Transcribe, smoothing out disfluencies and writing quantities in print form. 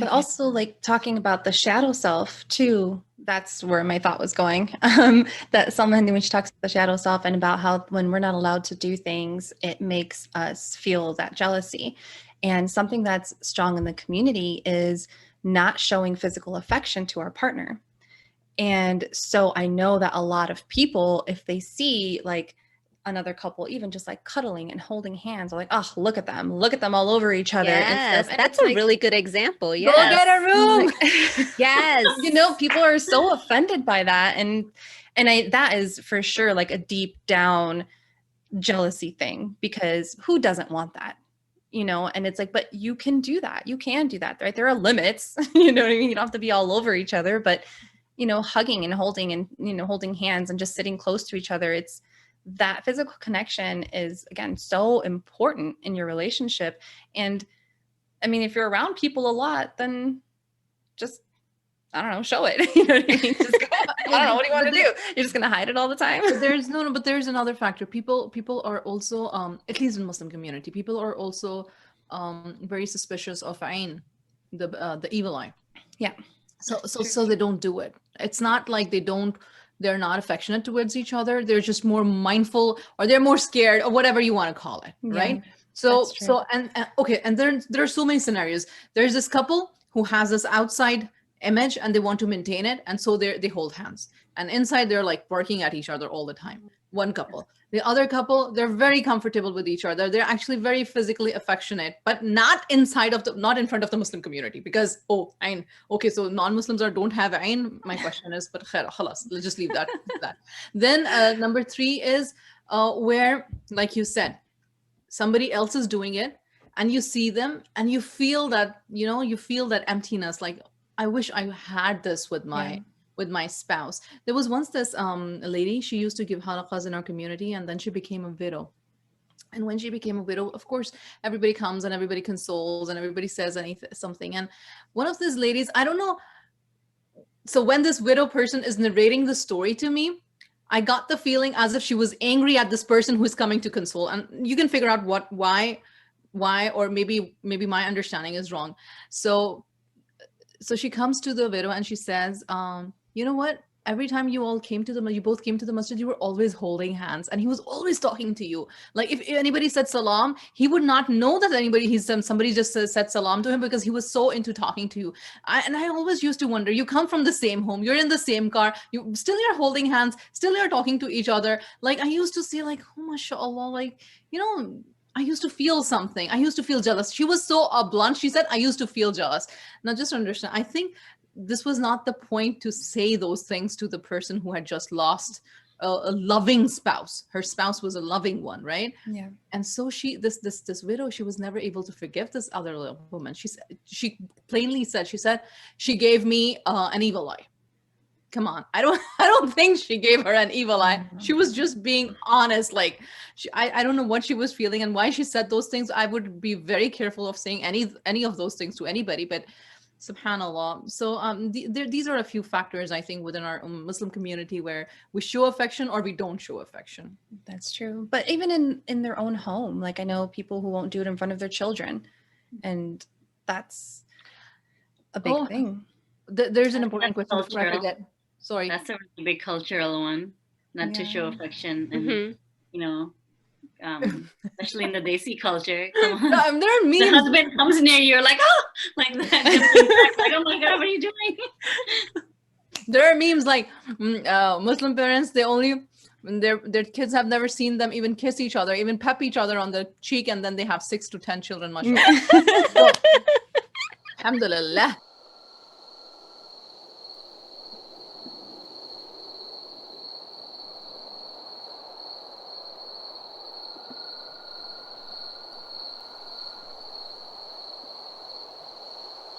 But also like talking about the shadow self too, that's where my thought was going. That someone when she talks about the shadow self and about how when we're not allowed to do things, it makes us feel that jealousy. And something that's strong in the community is not showing physical affection to our partner. And so I know that a lot of people, if they see like another couple, even just like cuddling and holding hands, are like, oh, look at them all over each other and stuff. Yes, And that's it's a like, really good example. go get a Yes. room. Yes. People are so offended by that. And that is for sure like a deep down jealousy thing, because who doesn't want that? And it's like, but you can do that. You can do that, right? There are limits, you know what I mean? You don't have to be all over each other, but hugging and holding hands and just sitting close to each other. It's that physical connection is again so important in your relationship. And I mean, if you're around people a lot, then just, I don't know, show it. You know what I mean? Just go, I don't know, what do you want to do? You're just going to hide it all the time? But there's no, but there's another factor. People are also, at least in Muslim community, people are also very suspicious of ayn, the evil eye. Yeah. So they don't do it. It's not like they're not affectionate towards each other. They're just more mindful, or they're more scared, or whatever you want to call it, right? Yeah, So and okay, and there are so many scenarios. There's this couple who has this outside image and they want to maintain it, and so they hold hands, and inside they're like barking at each other all the time. One couple. The other couple, they're very comfortable with each other. They're actually very physically affectionate, but not in front of the Muslim community, because ayn. Okay, so non-Muslims don't have ayn. My question is, but khalas, let's just leave that. Then number 3 is where, like you said, somebody else is doing it, and you see them, and you feel that emptiness. Like, I wish I had this with my spouse. There was once this lady, she used to give halaqas in our community, and then she became a widow. And when she became a widow, of course, everybody comes and everybody consoles and everybody says something. And one of these ladies, I don't know. So when this widow person is narrating the story to me, I got the feeling as if she was angry at this person who's coming to console. And you can figure out why, or maybe my understanding is wrong. So she comes to the widow and she says, you know what? Every time you both came to the masjid, you were always holding hands, and he was always talking to you. Like, if anybody said salam, he would not know that somebody just said salam to him, because he was so into talking to you. I always used to wonder, you come from the same home, you're in the same car, you're holding hands, still you're talking to each other. Like, I used to say, like, oh mashallah, like, I used to feel something. I used to feel jealous. She was so blunt. She said, I used to feel jealous. Now, just understand, I think this was not the point to say those things to the person who had just lost a loving spouse. Her spouse was a loving one, right? Yeah. And so this widow, she was never able to forgive this other woman. She plainly said, she gave me an evil eye. Come on. I don't think she gave her an evil eye. She was just being honest. Like, I don't know what she was feeling and why she said those things. I would be very careful of saying any of those things to anybody, but subhanallah. So these are a few factors, I think, within our Muslim community where we show affection or we don't show affection. That's true. But even in their own home, like, I know people who won't do it in front of their children, and that's a big thing. There's an important question before I forget. Sorry. That's a really big cultural one, not to show affection, and especially in the Desi culture. Come on. There are memes. The husband comes near you, you're like, oh, like that. Like, oh my God, what are you doing? There are memes like Muslim parents, their kids have never seen them even kiss each other, even pep each other on the cheek, and then they have 6 to 10 children. Mashallah. So, alhamdulillah.